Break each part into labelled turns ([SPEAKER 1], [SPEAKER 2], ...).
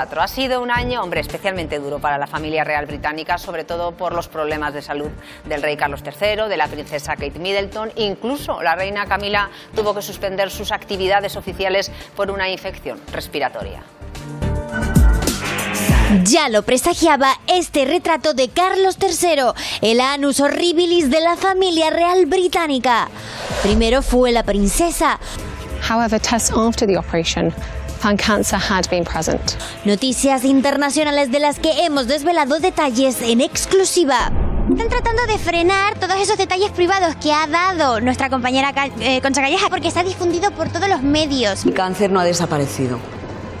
[SPEAKER 1] Ha sido un año, hombre, especialmente duro para la familia real británica, sobre todo por los problemas de salud del rey Carlos III, de la princesa Kate Middleton. Incluso la reina Camila tuvo que suspender sus actividades oficiales por una infección respiratoria.
[SPEAKER 2] Ya lo presagiaba este retrato de Carlos III, el annus horribilis de la familia real británica. Primero fue la princesa.
[SPEAKER 3] However, tests after the operation found cancer had been present.
[SPEAKER 2] Noticias internacionales de las que hemos desvelado detalles en exclusiva.
[SPEAKER 4] Están tratando de frenar todos esos detalles privados que ha dado nuestra compañera Concha Calleja porque se ha difundido por todos los medios.
[SPEAKER 5] El cáncer no ha desaparecido.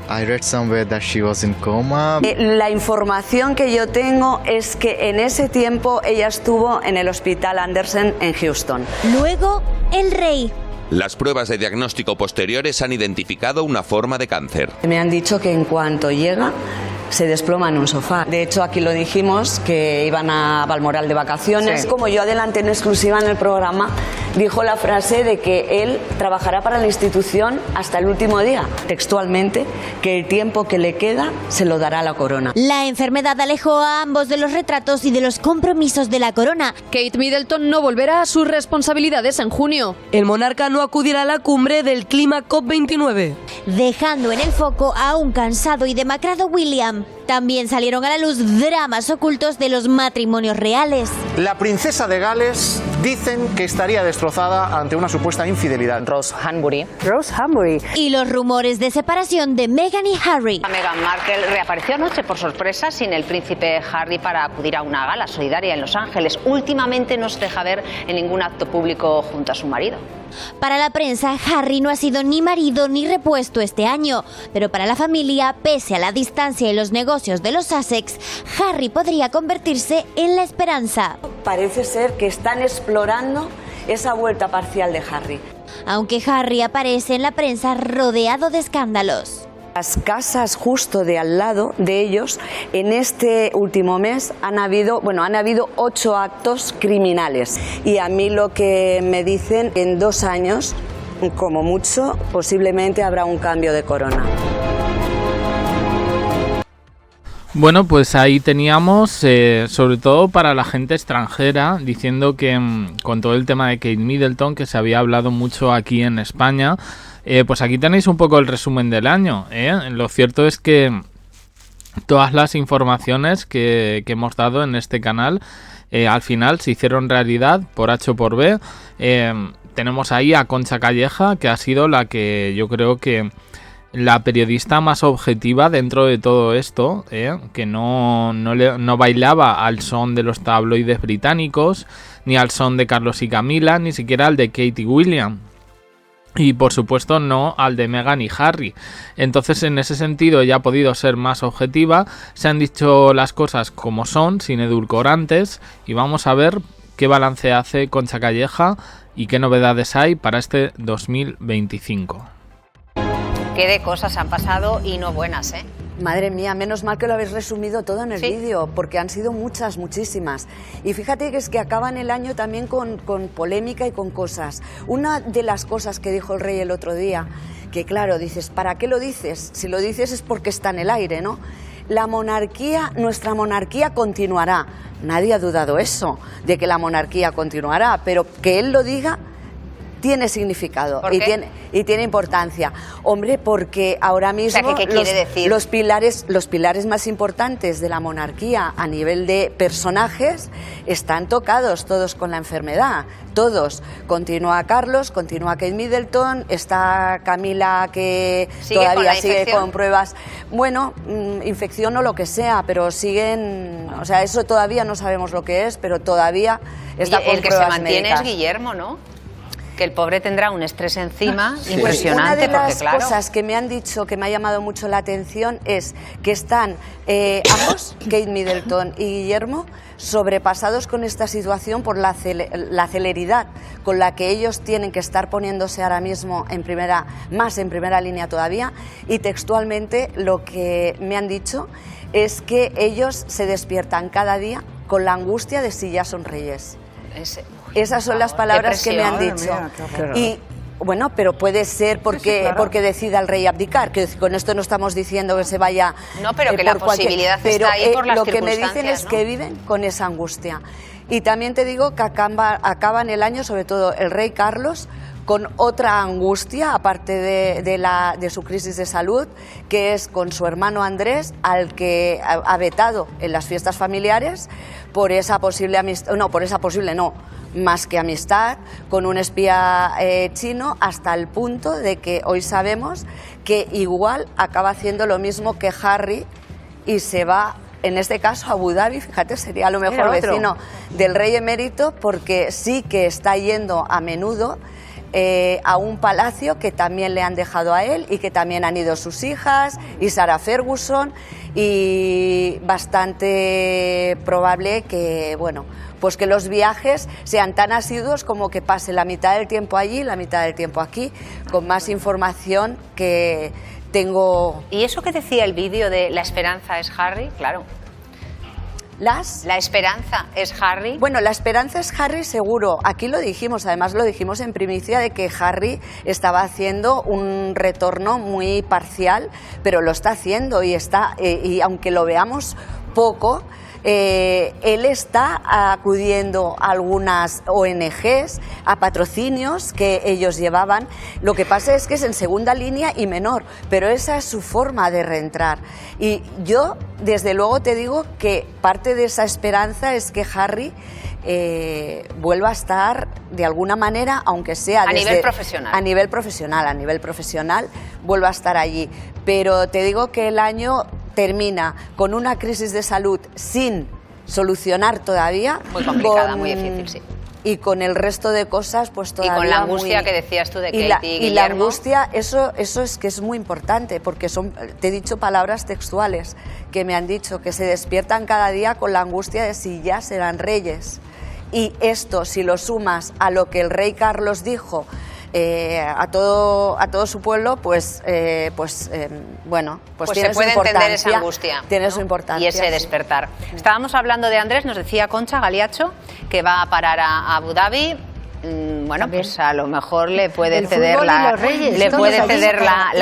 [SPEAKER 6] I read somewhere that she was in coma.
[SPEAKER 5] La información que yo tengo es que en ese tiempo ella estuvo en el Hospital Anderson en Houston.
[SPEAKER 2] Luego, el rey.
[SPEAKER 7] Las pruebas de diagnóstico posteriores han identificado una forma de cáncer.
[SPEAKER 5] Me han dicho que en cuanto llega se desploma en un sofá. De hecho, aquí lo dijimos, que iban a Balmoral de vacaciones. Sí. Como yo adelanté en exclusiva en el programa, dijo la frase de que él trabajará para la institución hasta el último día. Textualmente, que el tiempo que le queda se lo dará la corona.
[SPEAKER 2] La enfermedad alejó a ambos de los retratos y de los compromisos de la corona.
[SPEAKER 8] Kate Middleton no volverá a sus responsabilidades en junio.
[SPEAKER 9] El monarca no acudirá a la cumbre del clima COP29.
[SPEAKER 2] Dejando en el foco a un cansado y demacrado William. También salieron a la luz dramas ocultos de los matrimonios reales.
[SPEAKER 10] La princesa de Gales dicen que estaría destrozada ante una supuesta infidelidad.
[SPEAKER 1] Rose Humbury.
[SPEAKER 2] Y los rumores de separación de Meghan y Harry.
[SPEAKER 1] Meghan Markle reapareció anoche por sorpresa sin el príncipe Harry para acudir a una gala solidaria en Los Ángeles. Últimamente no se deja ver en ningún acto público junto a su marido.
[SPEAKER 2] Para la prensa, Harry no ha sido ni marido ni repuesto este año, pero para la familia, pese a la distancia y los negocios de los Sussex, Harry podría convertirse en la esperanza.
[SPEAKER 5] Parece ser que están explorando esa vuelta parcial de Harry.
[SPEAKER 2] Aunque Harry aparece en la prensa rodeado de escándalos.
[SPEAKER 5] Las casas justo de al lado de ellos, en este último mes han habido 8 actos criminales. Y a mí lo que me dicen, en 2 años, como mucho, posiblemente habrá un cambio de corona.
[SPEAKER 11] Bueno, pues ahí teníamos, sobre todo para la gente extranjera, diciendo que con todo el tema de Kate Middleton, que se había hablado mucho aquí en España, pues aquí tenéis un poco el resumen del año. Lo cierto es que todas las informaciones que hemos dado en este canal al final se hicieron realidad por H o por B. Tenemos ahí a Concha Calleja, que ha sido la que yo creo que la periodista más objetiva dentro de todo esto, que no bailaba al son de los tabloides británicos, ni al son de Carlos y Camila, ni siquiera al de Kate y William. Y por supuesto no al de Meghan y Harry. Entonces en ese sentido ella ha podido ser más objetiva. Se han dicho las cosas como son, sin edulcorantes. Y vamos a ver qué balance hace Concha Calleja y qué novedades hay para este 2025.
[SPEAKER 1] Qué de cosas han pasado y no buenas, ¿eh?
[SPEAKER 5] Madre mía, menos mal que lo habéis resumido todo en el vídeo, porque han sido muchísimas. Y fíjate que es que acaban el año también con polémica y con cosas. Una de las cosas que dijo el rey el otro día, que claro, dices, ¿para qué lo dices? Si lo dices es porque está en el aire, ¿no? La monarquía, nuestra monarquía continuará. Nadie ha dudado eso, de que la monarquía continuará, pero que él lo diga tiene significado y tiene importancia. Hombre, porque ahora mismo,
[SPEAKER 1] o sea, ¿qué quiere decir?
[SPEAKER 5] los pilares más importantes de la monarquía a nivel de personajes están tocados todos con la enfermedad. Todos. Continúa Carlos, continúa Kate Middleton, está Camila, que todavía sigue con pruebas. Bueno, infección o lo que sea, pero siguen, o sea, eso todavía no sabemos lo que es, pero todavía está con pruebas médicas.
[SPEAKER 1] El que se mantiene es Guillermo, ¿no? Que el pobre tendrá un estrés encima impresionante.
[SPEAKER 5] Una de las cosas que me han dicho, que me ha llamado mucho la atención, es que están ambos, Kate Middleton y Guillermo, sobrepasados con esta situación por la celeridad con la que ellos tienen que estar poniéndose ahora mismo en primera línea todavía. Y textualmente lo que me han dicho es que ellos se despiertan cada día con la angustia de si ya son reyes. Esas son las palabras que me han dicho. Bueno, pero puede ser porque, porque decida el rey abdicar, que con esto no estamos diciendo que se vaya...
[SPEAKER 1] No, pero que la posibilidad está ahí por las
[SPEAKER 5] lo que me
[SPEAKER 1] circunstancias,
[SPEAKER 5] dicen es
[SPEAKER 1] ¿no?
[SPEAKER 5] que viven con esa angustia. Y también te digo que acaban el año, sobre todo el rey Carlos, con otra angustia, aparte de su crisis de salud, que es con su hermano Andrés, al que ha vetado en las fiestas familiares por esa posible amistad, más que amistad, con un espía chino, hasta el punto de que hoy sabemos que igual acaba haciendo lo mismo que Harry y se va, en este caso, a Abu Dhabi. Fíjate, sería a lo mejor vecino del rey emérito, porque sí que está yendo a menudo a un palacio que también le han dejado a él y que también han ido sus hijas y Sarah Ferguson, y bastante probable que, bueno, pues que los viajes sean tan asiduos como que pase la mitad del tiempo allí, la mitad del tiempo aquí, con más información que tengo.
[SPEAKER 1] ¿Y eso que decía el vídeo de la esperanza es Harry? Claro. ¿La esperanza es Harry?
[SPEAKER 5] Bueno, la esperanza es Harry seguro. Aquí lo dijimos, además lo dijimos en primicia, de que Harry estaba haciendo un retorno muy parcial, pero lo está haciendo y aunque lo veamos poco, él está acudiendo a algunas ONGs, a patrocinios que ellos llevaban. Lo que pasa es que es en segunda línea y menor, pero esa es su forma de reentrar. Y yo, desde luego, te digo que parte de esa esperanza es que Harry vuelva a estar de alguna manera, aunque sea
[SPEAKER 1] a nivel profesional.
[SPEAKER 5] A nivel profesional, vuelva a estar allí. Pero te digo que el año termina con una crisis de salud sin solucionar todavía.
[SPEAKER 1] Muy complicada, muy difícil, sí.
[SPEAKER 5] Y con el resto de cosas, pues todavía.
[SPEAKER 1] Y con la angustia que decías tú de Kate y Guillermo.
[SPEAKER 5] Y la angustia, eso es que es muy importante, porque te he dicho palabras textuales que me han dicho, que se despiertan cada día con la angustia de si ya serán reyes. Y esto, si lo sumas a lo que el rey Carlos dijo a todo su pueblo, pues tiene
[SPEAKER 1] se puede
[SPEAKER 5] su
[SPEAKER 1] entender esa angustia,
[SPEAKER 5] tiene
[SPEAKER 1] ¿no?
[SPEAKER 5] su importancia
[SPEAKER 1] Y ese despertar. Estábamos hablando de Andrés, nos decía Concha Galiacho que va a parar a Abu Dhabi. Bueno, pues a lo mejor le puede ceder la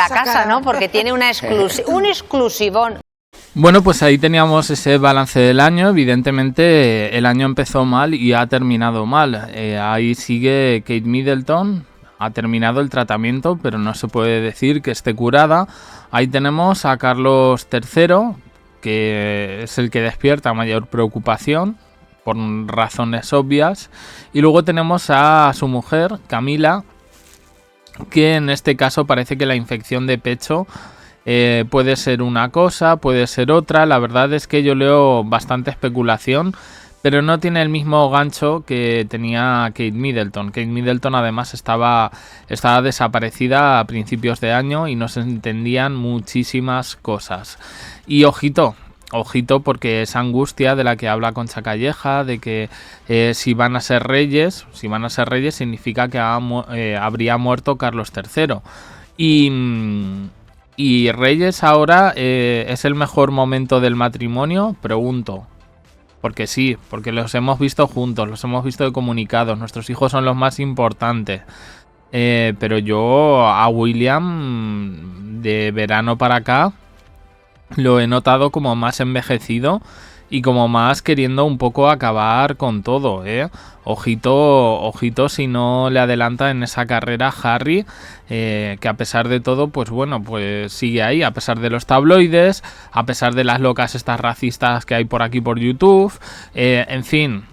[SPEAKER 1] casa, ¿no? Porque tiene un exclusivón.
[SPEAKER 11] Bueno, pues ahí teníamos ese balance del año. Evidentemente el año empezó mal y ha terminado mal. Ahí sigue Kate Middleton. Ha terminado el tratamiento, pero no se puede decir que esté curada. Ahí tenemos a Carlos III, que es el que despierta mayor preocupación, por razones obvias. Y luego tenemos a su mujer, Camila, que en este caso parece que la infección de pecho puede ser una cosa, puede ser otra. La verdad es que yo leo bastante especulación, pero no tiene el mismo gancho que tenía Kate Middleton. Kate Middleton además estaba desaparecida a principios de año y no se entendían muchísimas cosas. Y ojito, porque esa angustia de la que habla Concha Calleja, de que si van a ser reyes significa que habría muerto Carlos III. ¿Y reyes ahora es el mejor momento del matrimonio? Pregunto. Porque sí, porque los hemos visto juntos, los hemos visto comunicados, nuestros hijos son los más importantes. Pero yo a William de verano para acá lo he notado como más envejecido y como más queriendo un poco acabar con todo, ¿eh? Ojito si no le adelanta en esa carrera Harry, que a pesar de todo, pues bueno, pues sigue ahí, a pesar de los tabloides, a pesar de las locas estas racistas que hay por aquí por YouTube, en fin,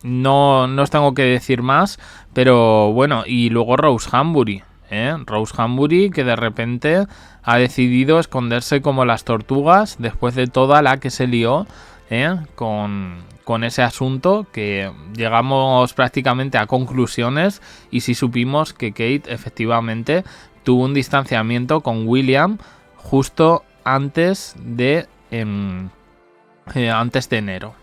[SPEAKER 11] no os tengo que decir más, pero bueno, y luego Rose Hambury, Rose Hambury, que de repente ha decidido esconderse como las tortugas después de toda la que se lió con ese asunto, que llegamos prácticamente a conclusiones y sí supimos que Kate efectivamente tuvo un distanciamiento con William justo antes de enero.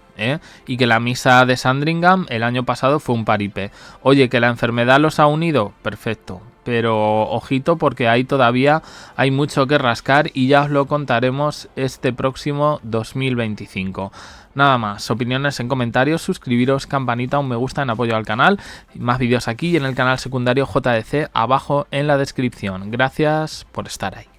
[SPEAKER 11] Y que la misa de Sandringham el año pasado fue un paripé. Oye, que la enfermedad los ha unido, perfecto, pero ojito porque ahí todavía hay mucho que rascar y ya os lo contaremos este próximo 2025. Nada más, opiniones en comentarios, suscribiros, campanita, un me gusta en apoyo al canal, más vídeos aquí y en el canal secundario JDC abajo en la descripción. Gracias por estar ahí.